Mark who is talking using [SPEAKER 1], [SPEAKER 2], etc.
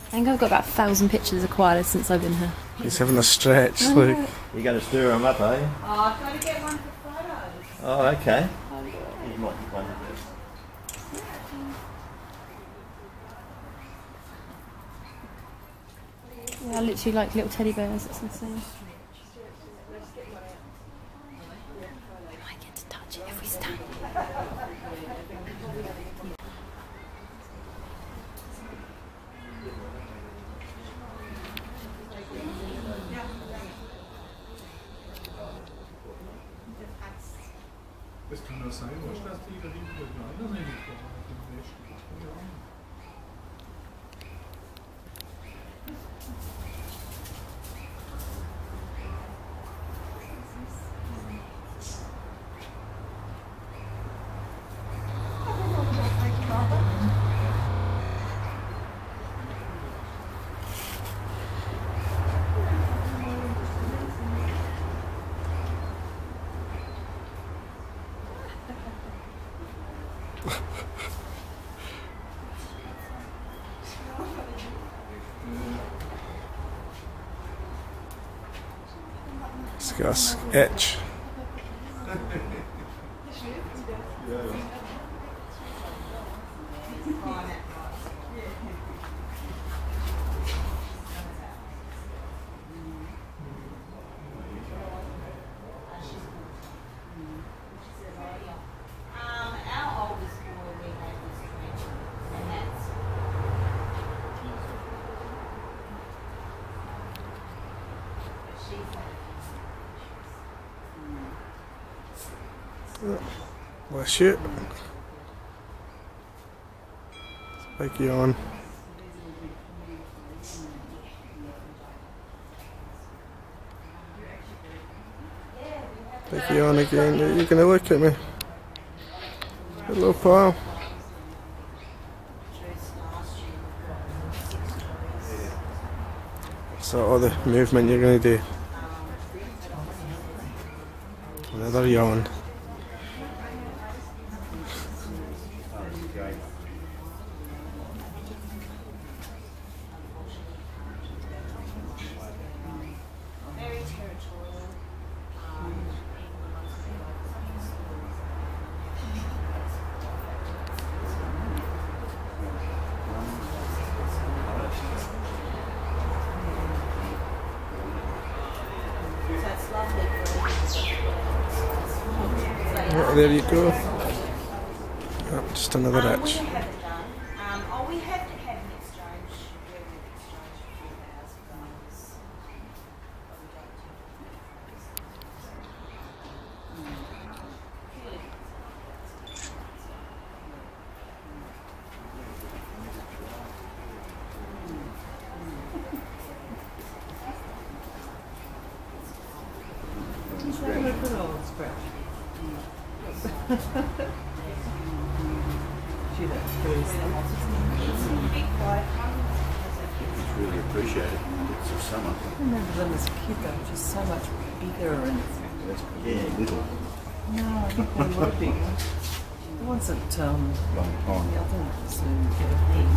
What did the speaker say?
[SPEAKER 1] I think I've got about 1,000 pictures of koalas since I've been here.
[SPEAKER 2] He's having a stretch, look.
[SPEAKER 3] You're going to stir them up, are you?
[SPEAKER 4] Oh, I've got to get one for photos.
[SPEAKER 3] Oh, okay. You might get one.
[SPEAKER 1] Yeah, literally like little teddy bears, it's insane. I might get to touch it if we stand.
[SPEAKER 5] Das kann das sein, dass die da hinten übereinander sind.
[SPEAKER 2] It's got a sketch.
[SPEAKER 4] Our oldest boy, we had this trench, and that's
[SPEAKER 2] Bless you. Big yawn. Big yawn again. You're going to look at me. Hello, pal. So all the movement you're going to do. Another yawn.
[SPEAKER 4] very territorial. So it's lovely
[SPEAKER 2] Oh, there you go. Oh, just another
[SPEAKER 4] we
[SPEAKER 2] itch.
[SPEAKER 4] have it done. We have had an exchange. We had an exchange a few hours ago. But we don't
[SPEAKER 3] It's really appreciated. It's the summer.
[SPEAKER 6] I remember them as a kid, they were just so much bigger and
[SPEAKER 3] Yeah, little.
[SPEAKER 6] no, I think they were bigger. There wasn't
[SPEAKER 3] Long time.
[SPEAKER 6] the other zoo get a big